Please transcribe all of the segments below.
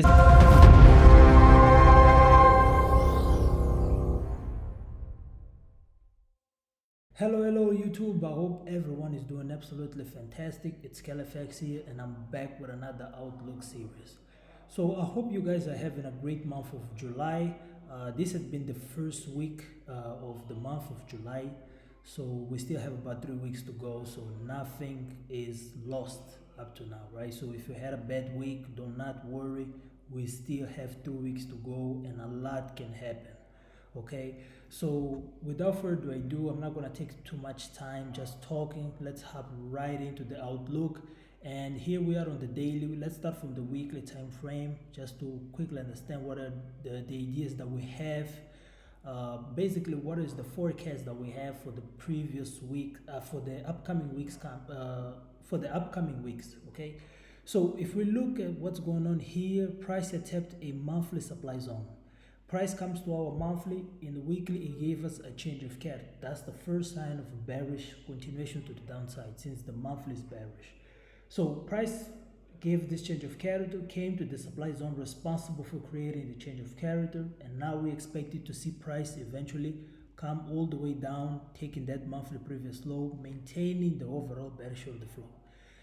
Hello YouTube. I hope everyone is doing absolutely fantastic. It's KLFX here and I'm back with another Outlook series. So I hope you guys are having a great month of July. This has been the first week of the month of July. So we still have about 3 weeks to go. So nothing is lost up to now, right? So if you had a bad week, do not worry. We still have 2 weeks to go and a lot can happen. Okay, so without further ado, I'm not going to take too much time just talking. Let's hop right into the outlook. And here we are on the daily. Let's start from the weekly time frame just to quickly understand what are the ideas that we have. Basically, what is the forecast that we have for the previous week, for the upcoming weeks, okay? So if we look at what's going on here, price tapped a monthly supply zone. Price comes to our monthly. In the weekly, it gave us a change of character. That's the first sign of a bearish continuation to the downside since the monthly is bearish. So price gave this change of character, came to the supply zone responsible for creating the change of character, and now we expected to see price eventually come all the way down, taking that monthly previous low, maintaining the overall bearish of the flow.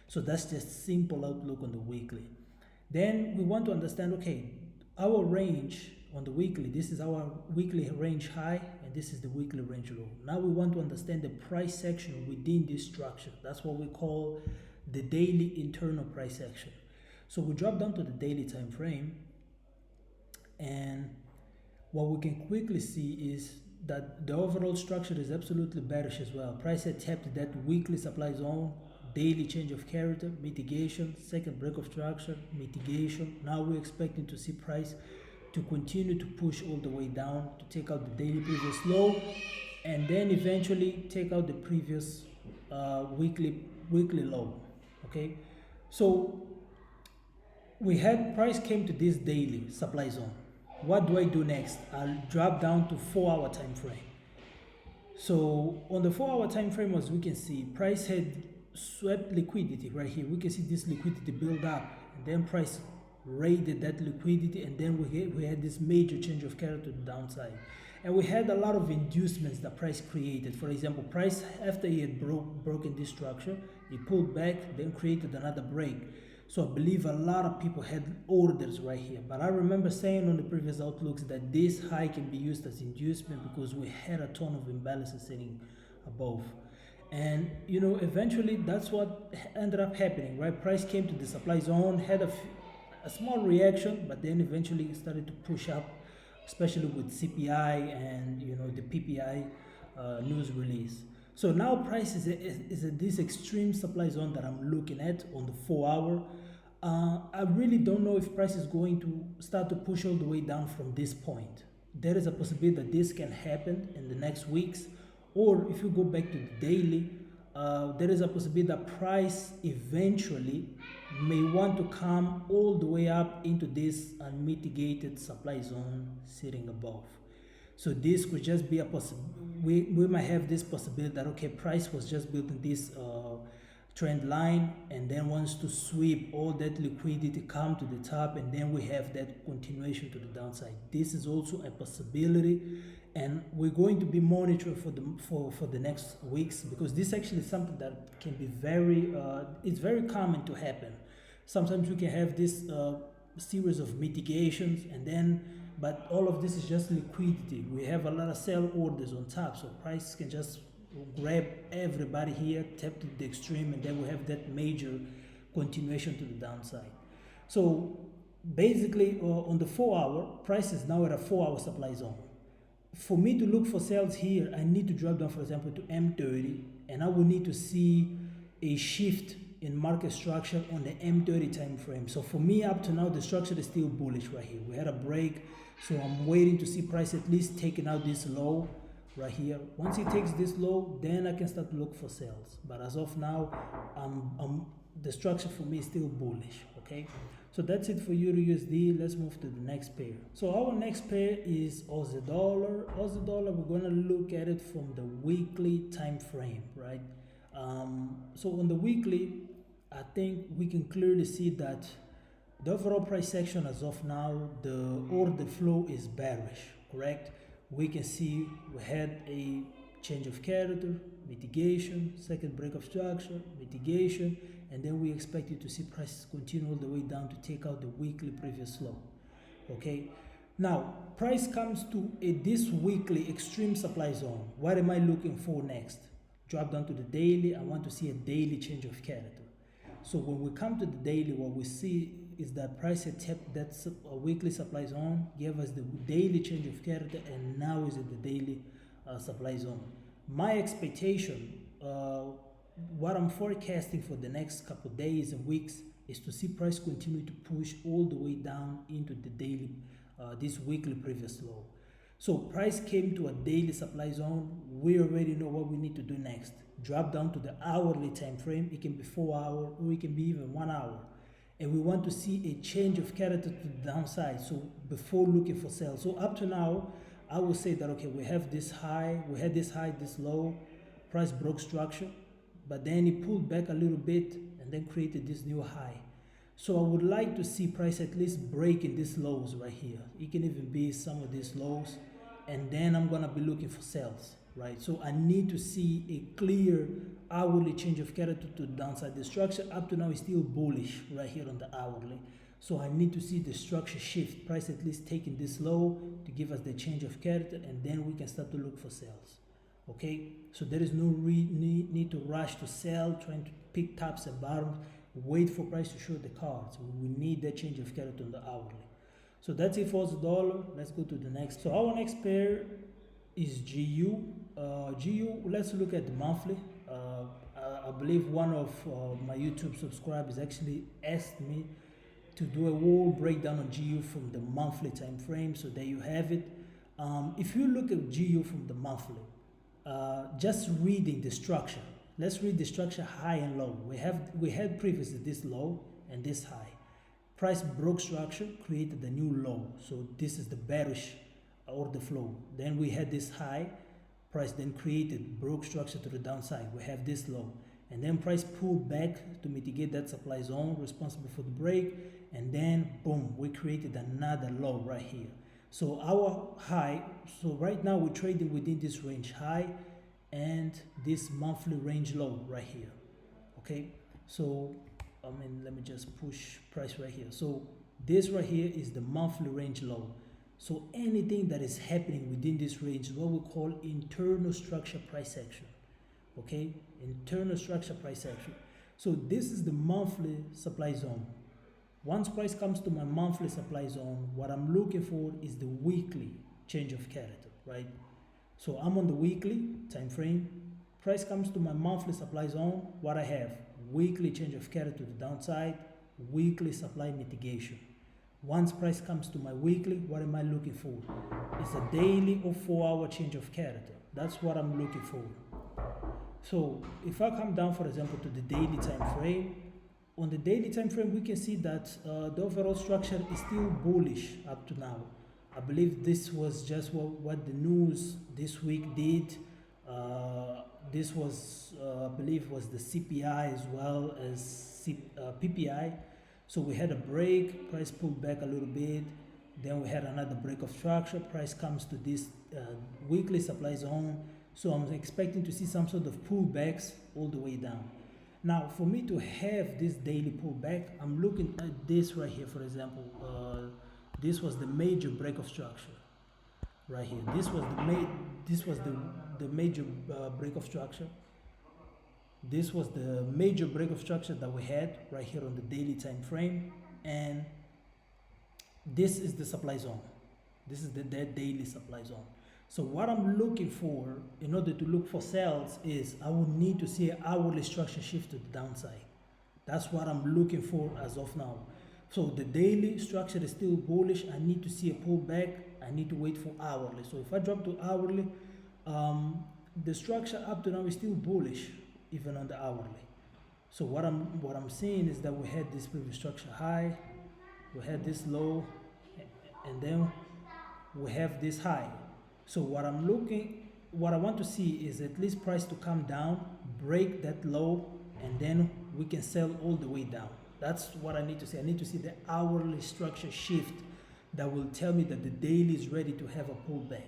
So that's just simple outlook on the weekly. Then we want to understand, okay, our range on the weekly, this is our weekly range high and this is the weekly range low. Now we want to understand the price section within this structure. That's what we call the daily internal price section. So we drop down to the daily time frame, and what we can quickly see is that the overall structure is absolutely bearish as well. Price had tapped that weekly supply zone, daily change of character, mitigation, second break of structure, mitigation. Now we're expecting to see price to continue to push all the way down to take out the daily previous low and then eventually take out the previous weekly low. Okay, so we had price came to this daily supply zone. What do I do next? I'll drop down to 4-hour time frame. So on the 4-hour time frame, as we can see, price had swept liquidity right here. We can see this liquidity build up and then price raided that liquidity, and then we had this major change of character to the downside, and we had a lot of inducements that price created. For example, price after he had broken this structure, he pulled back, then created another break. So I believe a lot of people had orders right here, but I remember saying on the previous outlooks that this high can be used as inducement because we had a ton of imbalances sitting above. And you know, eventually that's what ended up happening, right? Price came to the supply zone, had a small reaction, but then eventually it started to push up, especially with CPI and you know the PPI news release. So now price is at this extreme supply zone that I'm looking at on the 4-hour. I really don't know if price is going to start to push all the way down from this point. There is a possibility that this can happen in the next weeks, or if you go back to the daily, there is a possibility that price eventually may want to come all the way up into this unmitigated supply zone sitting above. So this could just be a possibility. We might have this possibility that, okay, price was just building this trend line and then wants to sweep all that liquidity, come to the top, and then we have that continuation to the downside. This is also a possibility, and we're going to be monitoring for the next weeks, because this actually is something that can be very it's very common to happen. Sometimes we can have this series of mitigations, and then but all of this is just liquidity. We have a lot of sell orders on top, so price can just grab everybody here, tap to the extreme, and then we have that major continuation to the downside. So basically on the 4-hour, price is now at a 4-hour supply zone. For me to look for sales here, I need to drop down, for example, to M30, and I will need to see a shift in market structure on the M30 time frame. So for me, up to now, the structure is still bullish right here. We had a break, so I'm waiting to see price at least taking out this low right here. Once it takes this low, then I can start to look for sales. But as of now, the structure for me is still bullish. Okay, so that's it for Euro USD. Let's move to the next pair. So our next pair is Aussie dollar. Aussie dollar, we're gonna look at it from the weekly time frame, right? So on the weekly, I think we can clearly see that The overall price section as of now, the order flow is bearish, correct? We can see we had a change of character, mitigation, second break of structure, mitigation, and then we expected to see prices continue all the way down to take out the weekly previous low. Okay, now price comes to this weekly extreme supply zone. What am I looking for next? Drop down to the daily. I want to see a daily change of character. So when we come to the daily, what we see is that price had tapped that weekly supply zone, gave us the daily change of character, and now is at the daily supply zone. My expectation, what I'm forecasting for the next couple of days and weeks, is to see price continue to push all the way down into the daily, this weekly previous low. So price came to a daily supply zone. We already know what we need to do next. Drop down to the hourly time frame. It can be 4 hours or it can be even 1 hour. And we want to see a change of character to the downside. So before looking for sales. So up to now, I will say that, okay, we have this high, we had this high, this low, price broke structure, but then it pulled back a little bit and then created this new high. So I would like to see price at least breaking these lows right here. It can even be some of these lows, and then I'm gonna be looking for sales, right? So I need to see a clear hourly change of character to the downside. The structure up to now is still bullish right here on the hourly. So I need to see the structure shift, price at least taking this low to give us the change of character, and then we can start to look for sales. Okay, so there is no need to rush to sell, trying to pick tops and bottoms, wait for price to show the cards. We need that change of character on the hourly. So that's it for the dollar. Let's go to the next. So our next pair is GU. GU, let's look at the monthly. I believe one of my YouTube subscribers actually asked me to do a whole breakdown on GU from the monthly time frame. So there you have it. If you look at GU from the monthly, just reading the structure. Let's read the structure high and low. We had previously this low and this high. Price broke structure, created a new low. So this is the bearish order flow. Then we had this high. Price then created, broke structure to the downside. We have this low. And then price pulled back to mitigate that supply zone responsible for the break. And then boom, we created another low right here. So our high, so right now we're trading within this range high and this monthly range low right here. Okay, so let me just push price right here. So this right here is the monthly range low. So anything that is happening within this range is what we call internal structure price action. Okay, internal structure price action. So this is the monthly supply zone. Once price comes to my monthly supply zone, what I'm looking for is the weekly change of character, right? So I'm on the weekly time frame. Price comes to my monthly supply zone. What I have, weekly change of character to the downside, weekly supply mitigation. Once price comes to my weekly, what am I looking for? It's a daily or 4-hour change of character. That's what I'm looking for. So if I come down, for example, to the daily time frame, on the daily time frame, we can see that the overall structure is still bullish up to now. I believe this was just what the news this week did. This was, I believe, was the CPI as well as PPI. So we had a break, price pulled back a little bit. Then we had another break of structure. Price comes to this weekly supply zone. So I'm expecting to see some sort of pullbacks all the way down. Now, for me to have this daily pullback, I'm looking at this right here, for example. This was the major break of structure right here. This was the major break of structure. This was the major break of structure that we had right here on the daily time frame, and this is the supply zone. This is the daily supply zone. So what I'm looking for in order to look for sales is I will need to see an hourly structure shift to the downside. That's what I'm looking for as of now. So the daily structure is still bullish. I need to see a pullback. I need to wait for hourly. So if I drop to hourly, the structure up to now is still bullish, even on the hourly. So what I'm seeing is that we had this previous structure high, we had this low, and then we have this high. So what I want to see is at least price to come down, break that low, and then we can sell all the way down. That's what I need to see. I need to see the hourly structure shift that will tell me that the daily is ready to have a pullback.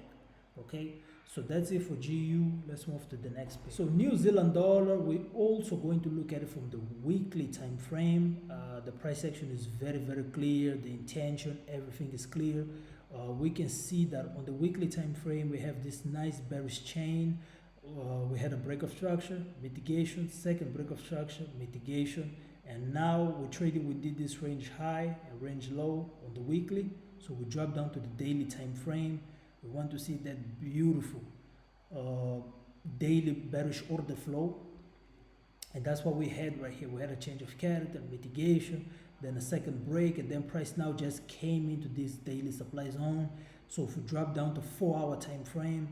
Okay, so that's it for GU. Let's move to the next page. So New Zealand dollar, we're also going to look at it from the weekly time frame. The price action is very clear. The intention, everything is clear. We can see that on the weekly time frame we have this nice bearish chain. We had a break of structure, mitigation, second break of structure, mitigation, and now we're trading. We did this range high and range low on the weekly, so we drop down to the daily time frame. We want to see that beautiful daily bearish order flow, and that's what we had right here. We had a change of character, mitigation, then a second break, and then price now just came into this daily supply zone. So if we drop down to 4-hour time frame,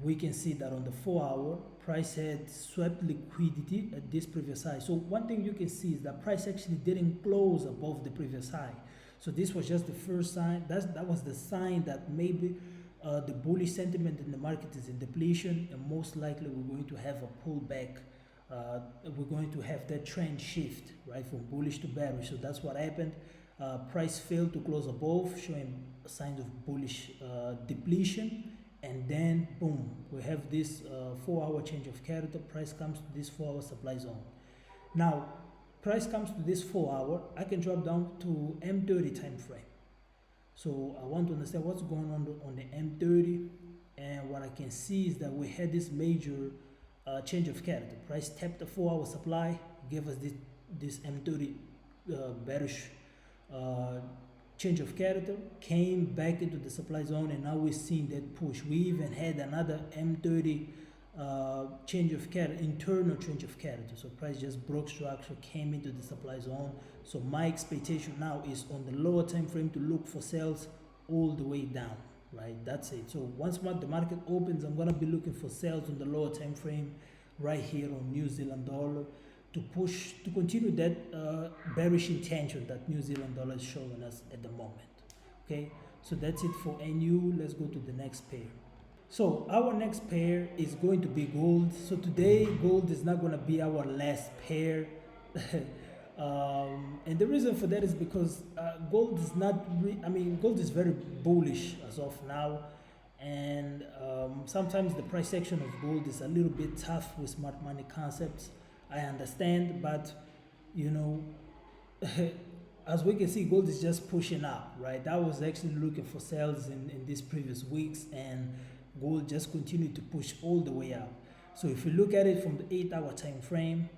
we can see that on the 4-hour, price had swept liquidity at this previous high. So one thing you can see is that price actually didn't close above the previous high. So this was just the first sign. That was the sign that maybe the bullish sentiment in the market is in depletion, and most likely we're going to have a pullback. We're going to have that trend shift, right, from bullish to bearish. So that's what happened. Price failed to close above, showing signs of bullish depletion. And then boom, we have this 4-hour change of character. Price comes to this 4-hour supply zone. Now price comes to this 4-hour, I can drop down to M30 time frame. So I want to understand what's going on the M30, and what I can see is that we had this major change of character. Price tapped the 4-hour supply, gave us this M30 bearish change of character, came back into the supply zone, and now we're seeing that push. We even had another M30 change of character, internal change of character. So price just broke structure, came into the supply zone. So my expectation now is on the lower time frame to look for sales all the way down, right? That's it. So once the market opens, I'm gonna be looking for sales on the lower time frame right here on New Zealand dollar to push, to continue that bearish intention that New Zealand dollar is showing us at the moment. Okay, so that's it for NU. Let's go to the next pair. So our next pair is going to be gold. So today gold is not going to be our last pair. And the reason for that is because gold is not gold is very bullish as of now, and sometimes the price action of gold is a little bit tough with smart money concepts. I understand, but you know, as we can see, gold is just pushing up, right? I was actually looking for sales in these previous weeks, and gold just continued to push all the way up. So if we look at it from the 8-hour time frame,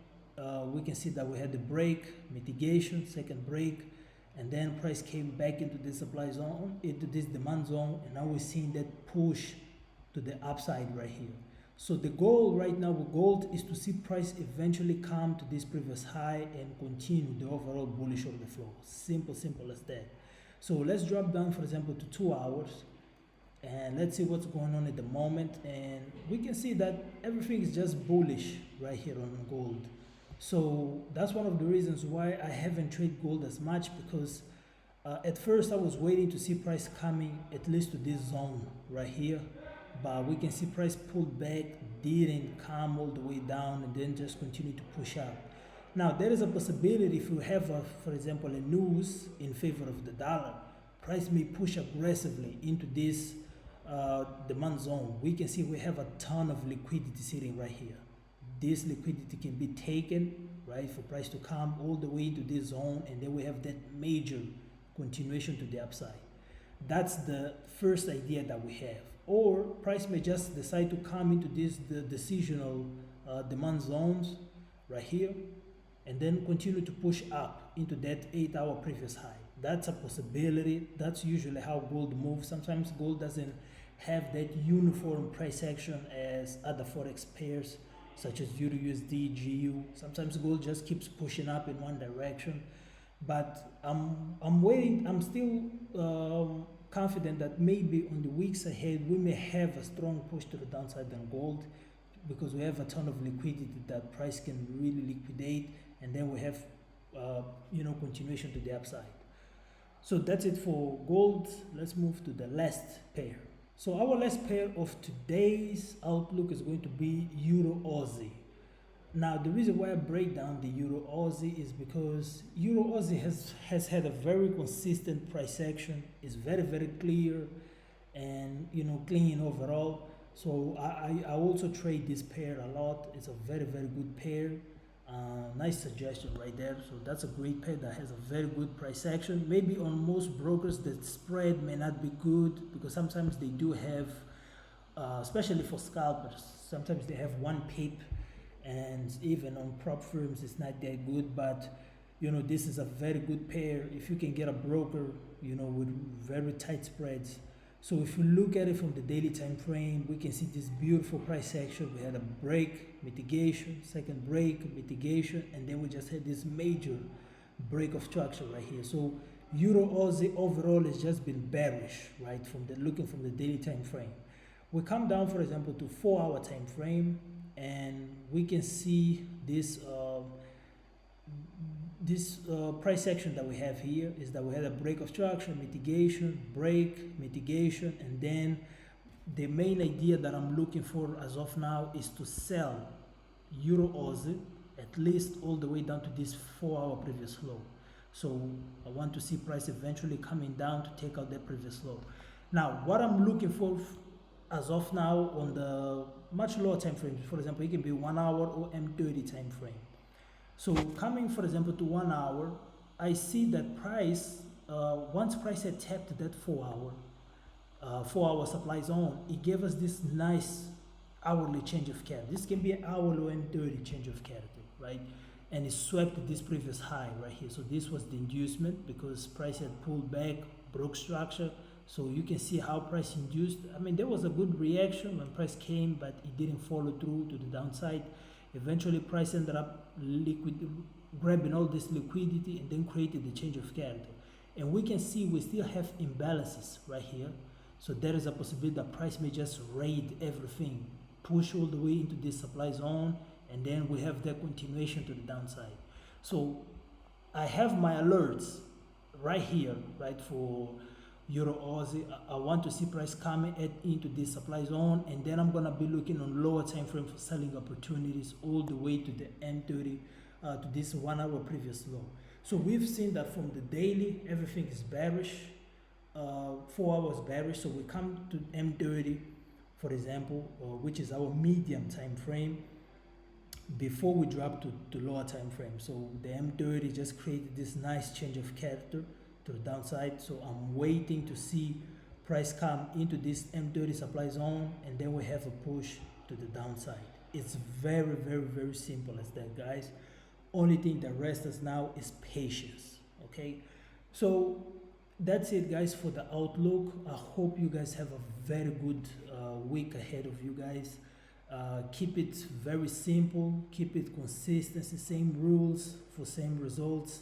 we can see that we had the break, mitigation, second break, and then price came back into the supply zone, into this demand zone, and now we're seeing that push to the upside right here. So the goal right now with gold is to see price eventually come to this previous high and continue the overall bullish order flow. Simple as that. So let's drop down, for example, to 2 hours, and let's see what's going on at the moment. And we can see that everything is just bullish right here on gold. So that's one of the reasons why I haven't traded gold as much, because at first I was waiting to see price coming at least to this zone right here, but we can see price pulled back, didn't come all the way down, and then just continue to push up. Now there is a possibility, if you have for example a news in favor of the dollar, price may push aggressively into this demand zone. We can see we have a ton of liquidity sitting right here. This liquidity can be taken, right, for price to come all the way into this zone, and then we have that major continuation to the upside. That's the first idea that we have. Or price may just decide to come into the decisional demand zones right here, and then continue to push up into that 8-hour previous high. That's a possibility. That's usually how gold moves. Sometimes gold doesn't have that uniform price action as other Forex pairs, such as Euro USD, GU. Sometimes gold just keeps pushing up in one direction. But I'm waiting. I'm still confident that maybe on the weeks ahead we may have a strong push to the downside on gold, because we have a ton of liquidity that price can really liquidate, and then we have continuation to the upside. So that's it for gold. Let's move to the last pair. So our last pair of today's outlook is going to be Euro Aussie. Now, the reason why I break down the Euro Aussie is because Euro Aussie has had a very consistent price action. It's very, very clear and clean overall. So I also trade this pair a lot. It's a very, very good pair. Nice suggestion right there. So that's a great pair that has a very good price action. Maybe on most brokers the spread may not be good because sometimes they do have, especially for scalpers, sometimes they have one pip, and even on prop firms it's not that good. But this is a very good pair if you can get a broker with very tight spreads. So if you look at it from the daily time frame, we can see this beautiful price action. We had a break, mitigation, second break, mitigation, and then we just had this major break of structure right here. So Euro Aussie overall has just been bearish, right? Looking from the daily time frame. We come down, for example, to 4-hour time frame, and we can see this price action that we have here is that we had a break of structure, mitigation, break, mitigation, and then the main idea that I'm looking for as of now is to sell Euro Aussie at least all the way down to this 4-hour previous low. So I want to see price eventually coming down to take out that previous low. Now, what I'm looking for as of now on the much lower time frames, for example, it can be 1 hour or M30 time frame. So coming, for example, to 1 hour, I see that price, once price had tapped that 4-hour supply zone, it gave us this nice hourly change of character. This can be an hourly or M30 change of character, right? And it swept this previous high right here. So this was the inducement because price had pulled back, broke structure. So you can see how price induced. I mean, there was a good reaction when price came, but it didn't follow through to the downside. Eventually, price ended up grabbing all this liquidity and then created the change of character. And we can see we still have imbalances right here. So there is a possibility that price may just raid everything, push all the way into this supply zone, and then we have that continuation to the downside. So I have my alerts right here, right, for Euro Aussie. I want to see price coming into this supply zone, and then I'm gonna be looking on lower time frame for selling opportunities all the way to the M30, to this 1 hour previous low. So we've seen that from the daily, everything is bearish, 4 hours bearish. So we come to M30, for example, which is our medium time frame, before we drop to lower time frame. So the M30 just created this nice change of character to the downside. So I'm waiting to see price come into this M30 supply zone, and then we have a push to the downside. It's very, very, very simple as that, guys. Only thing that rests us now is patience. Okay, so that's it, guys, for the outlook. I hope you guys have a very good week ahead of you guys. Keep it very simple, keep it consistency, same rules for same results,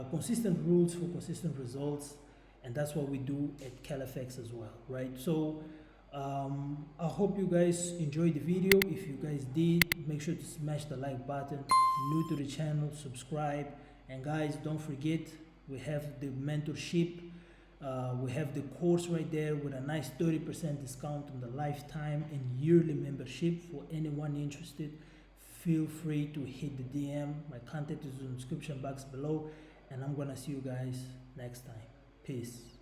consistent rules for consistent results, and that's what we do at CalFX as well, right? So I hope you guys enjoyed the video. If you guys did, make sure to smash the like button. New to the channel, subscribe, and guys, don't forget, we have the mentorship. We have the course right there with a nice 30% discount on the lifetime and yearly membership. For anyone interested, feel free to hit the DM. My contact is in the description box below, and I'm gonna see you guys next time. Peace.